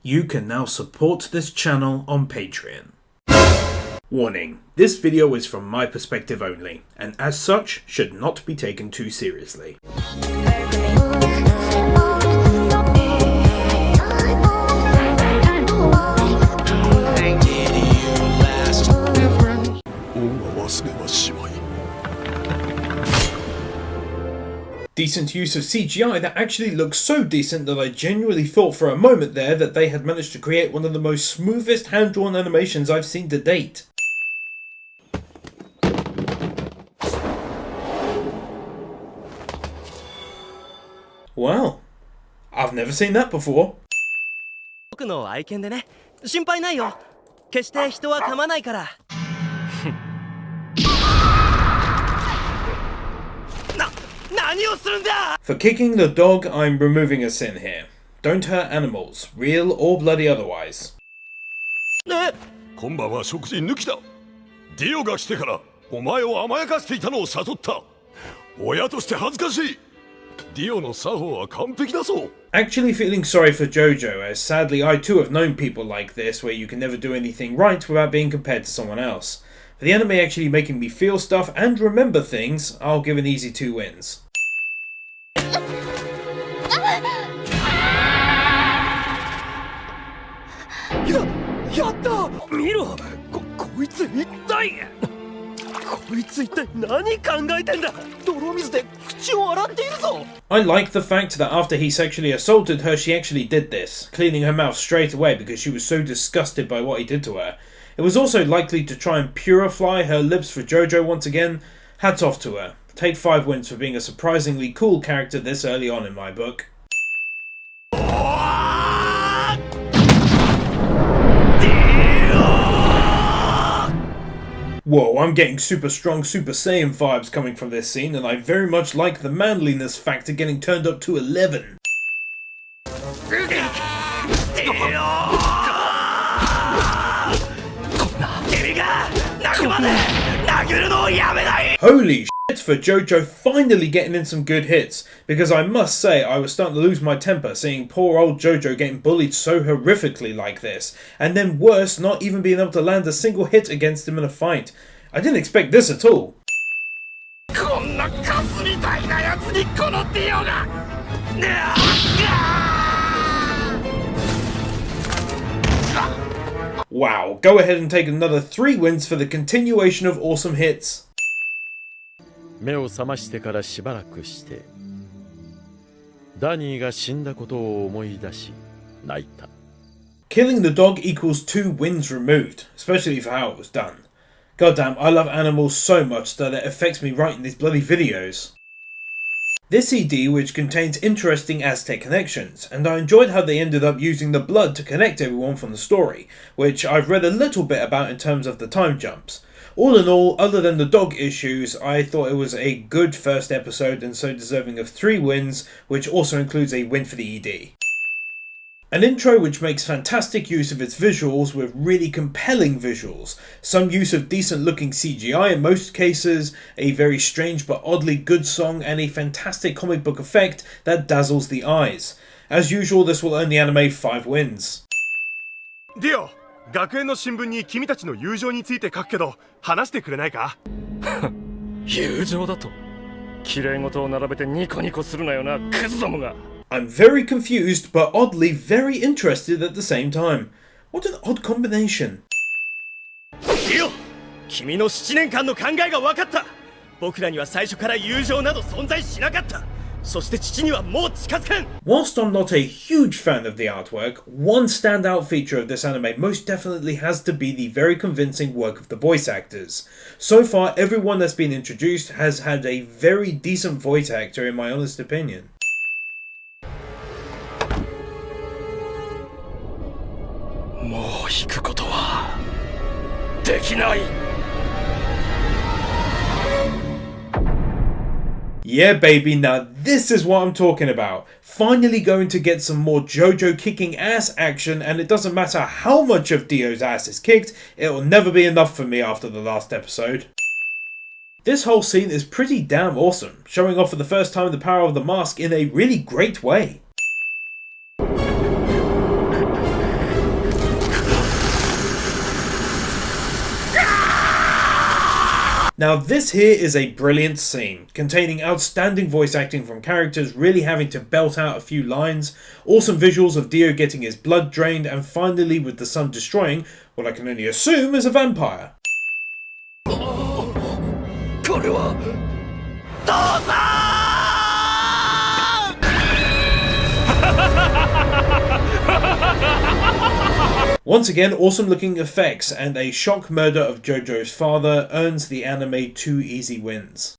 you can now support this channel on Patreon. Warning, this video is from my perspective only, and as such should not be taken too seriously. Decent use of CGI that actually looks so decent that I genuinely thought for a moment there that they had managed to create one of the most smoothest hand-drawn animations I've seen to date. Wow, I've never seen that before. 僕の愛犬でね、心配ないよ。決して人は噛まないから。何をするんだ! For kicking the dog, I'm removing a sin here. Don't hurt animals, real or bloody otherwise. 今晩は食事抜きだ。ディオが来てからお前を甘やかしていたのを悟った。親として恥ずかしい。ディオの作法は完璧だぞ。 Actually feeling sorry for JoJo, as sadly I too have known people like this where you can never do anything right without being compared to someone else. For the anime actually making me feel stuff and remember things, I'll give an easy 2 wins. やった見ろこいつ一体こいつ一体何考えてんだ泥水で口を洗っているぞ I like the fact that after he sexually assaulted her she actually did this, cleaning her mouth straight away because she was so disgusted by what he did to her. It was also likely to try and purify her lips for JoJo once again. Hats off to her. Take 5 wins for being a surprisingly cool character this early on in my book. Whoa, I'm getting super strong Super Saiyan vibes coming from this scene, and I very much like the manliness factor getting turned up to 11. Holy shit for JoJo finally getting in some good hits, because I must say I was starting to lose my temper seeing poor old JoJo getting bullied so horrifically like this, and then worse, not even being able to land a single hit against him in a fight. I didn't expect this at all. Wow, go ahead and take another 3 wins for the continuation of awesome hits. 目を覚ましてからしばらくして、ダニーが死んだことを思い出し、泣いた。 Killing the dog equals 2 wins removed, especially for how it was done. Goddamn, I love animals so much that it affects me writing these bloody videos. This CD which contains interesting Aztec connections, and I enjoyed how they ended up using the blood to connect everyone from the story, which I've read a little bit about in terms of the time jumps. All in all, other than the dog issues, I thought it was a good first episode and so deserving of 3 wins, which also includes a win for the ED. An intro which makes fantastic use of its visuals with really compelling visuals, some use of decent looking CGI in most cases, a very strange but oddly good song, and a fantastic comic book effect that dazzles the eyes. As usual, this will earn the anime 5 wins. Dio, 学園の新聞に君たちの友情について書くけど話してくれないか友情だと綺麗事を並べてニコニコするなよなクズどもが I'm very confused but oddly very interested at the same time. What an odd combination. ディオ君の7年間の考えが分かった僕らには最初から友情など存在しなかったそして父にはもう近づかん Whilst I'm not a huge fan of the artwork, one standout feature of this anime most definitely has to be the very convincing work of the voice actors. So far, everyone that's been introduced has had a very decent voice actor in my honest opinion. Yeah baby, now this is what I'm talking about. Finally going to get some more JoJo kicking ass action, and it doesn't matter how much of Dio's ass is kicked, it'll never be enough for me after the last episode. This whole scene is pretty damn awesome, showing off for the first time the power of the mask in a really great way. Now this here is a brilliant scene, containing outstanding voice acting from characters really having to belt out a few lines, awesome visuals of Dio getting his blood drained, and finally with the sun destroying what I can only assume is a vampire. これは父さん Once again, awesome looking effects and a shock murder of JoJo's father earns the anime 2 easy wins.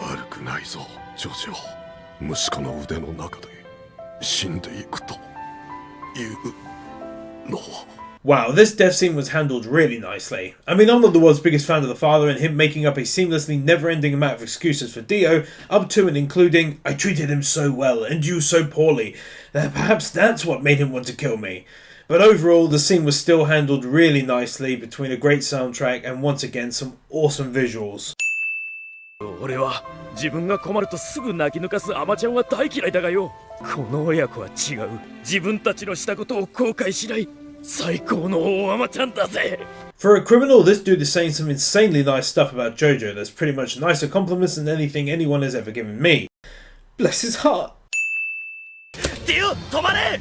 悪くないぞジョジョ息子の腕の中で死んでいくというのは Wow, this death scene was handled really nicely. I mean, I'm not the world's biggest fan of the father, and him making up a seamlessly never-ending amount of excuses for Dio, up to and including, I treated him so well, and you so poorly, that perhaps that's what made him want to kill me. But overall, the scene was still handled really nicely between a great soundtrack and once again some awesome visuals. 俺は自分が困るとすぐ泣き抜かすアマちゃんは大嫌いだがよこの親子は違う自分たちのしたことを後悔しない最高の大アマちゃんだぜ For a criminal, this dude is saying some insanely nice stuff about JoJo that's pretty much nicer compliments than anything anyone has ever given me. Bless his heart. ディオ止まれ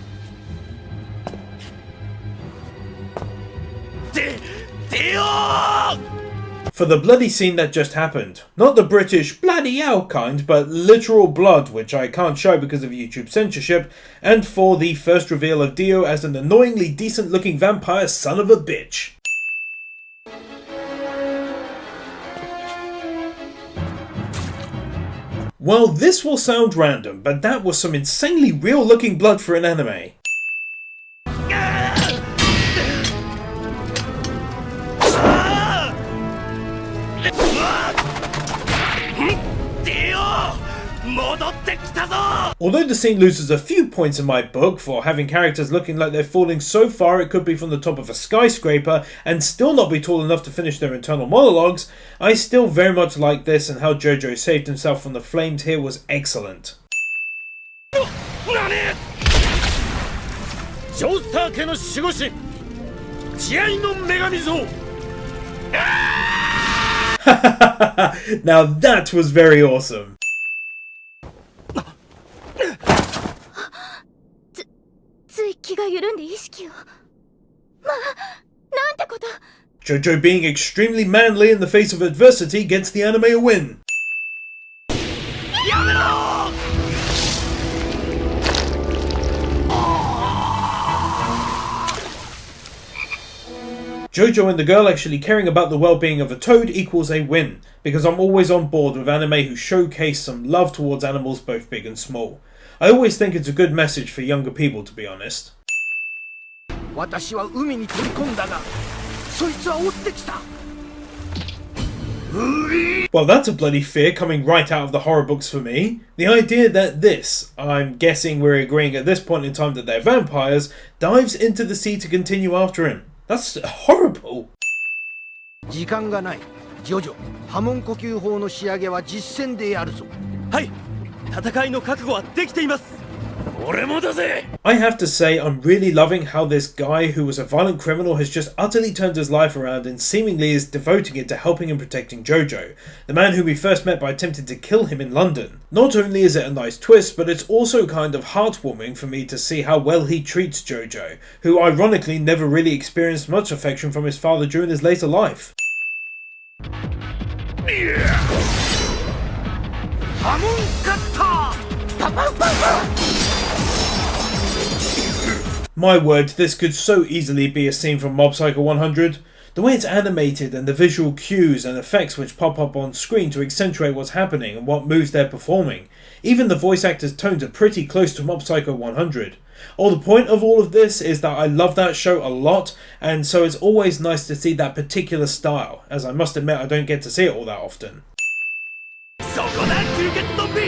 ディオ For the bloody scene that just happened. Not the British bloody hell kind, but literal blood, which I can't show because of YouTube censorship, and for the first reveal of Dio as an annoyingly decent looking vampire son of a bitch. Well, this will sound random, but that was some insanely real looking blood for an anime. 戻ってきたぞ Although the scene loses a few points in my book for having characters looking like they're falling so far it could be from the top of a skyscraper and still not be tall enough to finish their internal monologues, I still very much like this, and how JoJo saved himself from the flames here was excellent. 何ジョースター家の守護神慈愛の女神像 Now that was very awesome. つい気が緩んで意識をなんてこと JoJo being extremely manly in the face of adversity gets the anime a win. やめろ JoJo and the girl actually caring about the well-being of a toad equals a win, because I'm always on board with anime who showcase some love towards animals both big and small. I always think it's a good message for younger people, to be honest. 私は海に飛び込んだがそいつは追ってきた Well, that's a bloody fear coming right out of the horror books for me. The idea that this, I'm guessing we're agreeing at this point in time that they're vampires, dives into the sea to continue after him. That's horrible. 時間がないジョジョ波紋呼吸法の仕上げは実践でやるぞはい戦いの覚悟はできています俺もだぜ I have to say, I'm really loving how this guy who was a violent criminal has just utterly turned his life around and seemingly is devoting it to helping and protecting JoJo, the man who we first met by attempting to kill him in London. Not only is it a nice twist, but it's also kind of heartwarming for me to see how well he treats JoJo, who ironically never really experienced much affection from his father during his later life. 波紋カッターパパパパ My word, this could so easily be a scene from Mob Psycho 100. The way it's animated and the visual cues and effects which pop up on screen to accentuate what's happening and what moves they're performing. Even the voice actors' tones are pretty close to Mob Psycho 100. The point of all of this is that I love that show a lot, and so it's always nice to see that particular style, as I must admit I don't get to see it all that often. そこだ吸血ゾンビ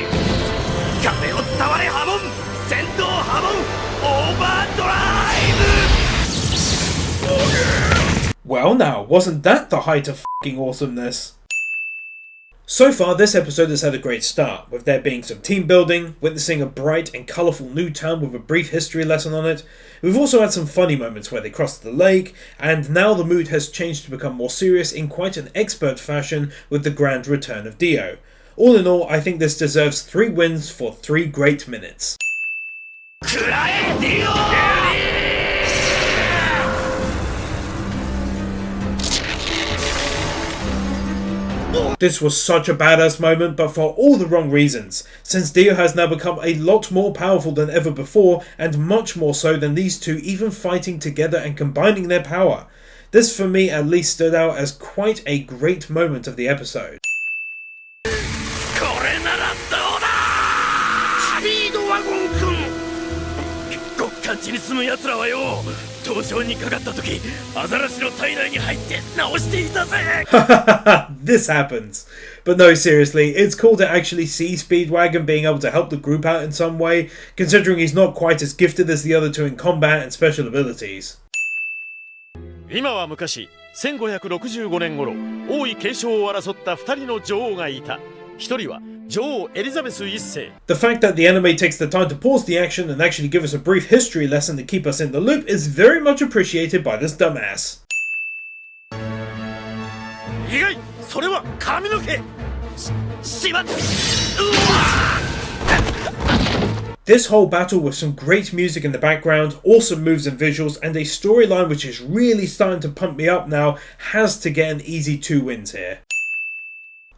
風を伝われ波紋戦闘波紋オーバードライブ Well now, wasn't that the height of f***ing awesomeness? So far, this episode has had a great start, with there being some team building, witnessing a bright and colourful new town with a brief history lesson on it. We've also had some funny moments where they crossed the lake, and now the mood has changed to become more serious in quite an expert fashion with the grand return of Dio. All in all, I think this deserves 3 wins for 3 great minutes. This was such a badass moment, but for all the wrong reasons, since Dio has now become a lot more powerful than ever before, and much more so than these two even fighting together and combining their power. This for me at least stood out as quite a great moment of the episode. This happens. But no, seriously, it's cool to actually see Speedwagon being able to help the group out in some way, considering he's not quite as gifted as the other two in combat and special abilities. 今は昔、1565年頃、王位継承を争った2人の女王がいた。1人は女王エリザベス1世。The fact that the anime takes the time to pause the action and actually give us a brief history lesson to keep us in the loop is very much appreciated by this dumbass. 意外、それは髪の毛。しまっ。This whole battle with some great music in the background, awesome moves and visuals, and a storyline which is really starting to pump me up now has to get an easy 2 wins here.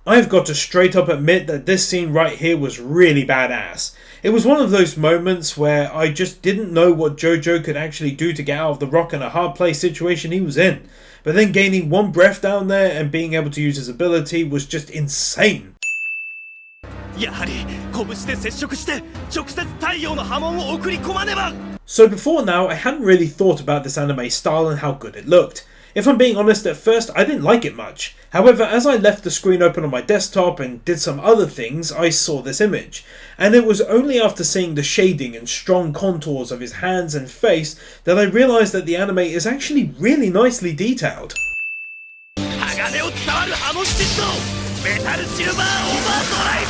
I've got to straight up admit that this scene right here was really badass. It was one of those moments where I just didn't know what JoJo could actually do to get out of the rock and a hard place situation he was in. But then gaining 1 breath down there and being able to use his ability was just insane. やはり拳で接触して直接太陽の波紋を送り込まねば。 So before now, I hadn't really thought about this anime style and how good it looked. If I'm being honest, at first I didn't like it much. However, as I left the screen open on my desktop and did some other things, I saw this image. And it was only after seeing the shading and strong contours of his hands and face that I realised that the anime is actually really nicely detailed. 鋼を伝わる波紋質とメタルシルバーオーバードライ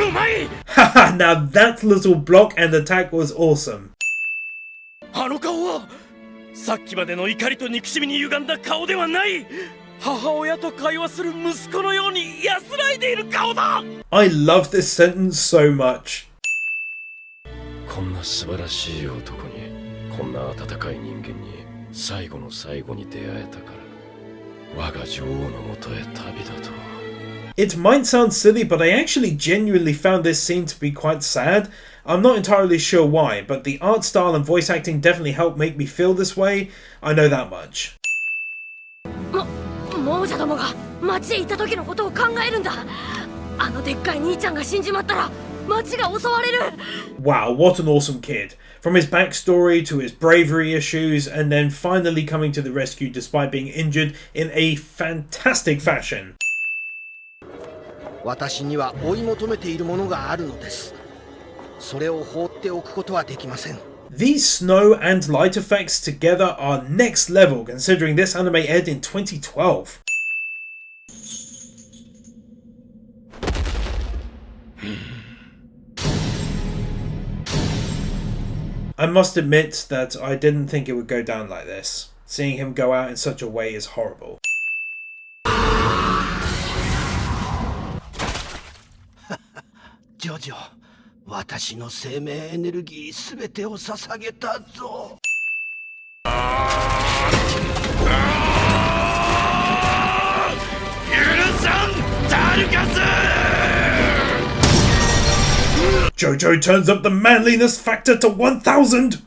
ブ。うまい。 Haha, now that little block and attack was awesome. あの顔はさっきまでの怒りと憎しみに歪んだ顔ではない。母親と会話する息子のように安らいでいる顔だ。 I love this sentence so much. こんな素晴らしい男に、こんな温かい人間に最後の最後に出会えたから、我が女王のもとへ旅だと。 It might sound silly, but I actually genuinely found this scene to be quite sad. I'm not entirely sure why, but the art style and voice acting definitely helped make me feel this way. I know that much. 亡者どもが町へ行った時のことを考えるんだ。あのでっかい兄ちゃんが死んじまったら町が襲われる。 Wow, what an awesome kid. From his backstory to his bravery issues, and then finally coming to the rescue despite being injured in a fantastic fashion. 私には追い求めているものがあるのです。それを放っておくことはできません。 These snow and light effects together are next level considering this anime aired in 2012. I must admit that I didn't think it would go down like this. Seeing him go out in such a way is horrible. ジョジョ、私の生命エネルギーすべてを捧げたぞ。許さん、ダルカス。 JoJo turns up the manliness factor to 1000!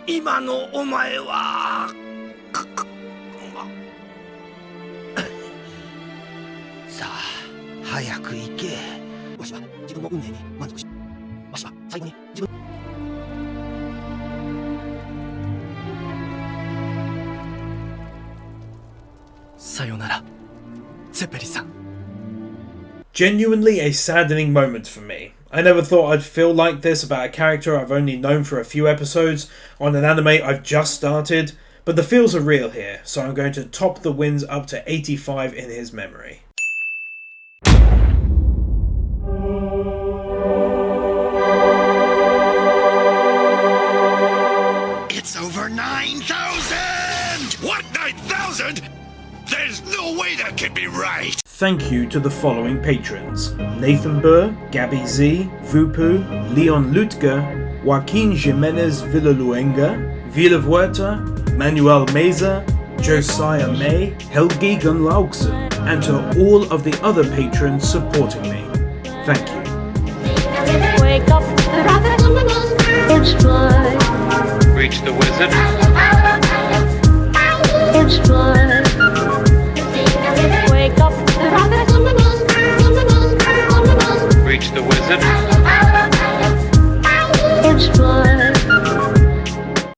今のお前はさあ早く行け。わしは自分の運命に満足し、わしは最後に自分。さよなら、ゼペリさん。 Genuinely a saddening moment for me. I never thought I'd feel like this about a character I've only known for a few episodes on an anime I've just started, But the feels are real here, so I'm going to top the wins up to 85 in his memory. It's over 9,000! What, 9,000? There's no way that can be right! Thank you to the following patrons: Nathan Burr, Gabby Z, Vupu, Leon Lutger, Joaquin Jimenez Villaluenga, Vila Huerta, Manuel Meza, Josiah May, Helgi Gunlaugsen, and to all of the other patrons supporting me. Thank you. Wake up, it's fun. Reach the wizard. It's fun. Wake up, Reach the wizard. it's fun.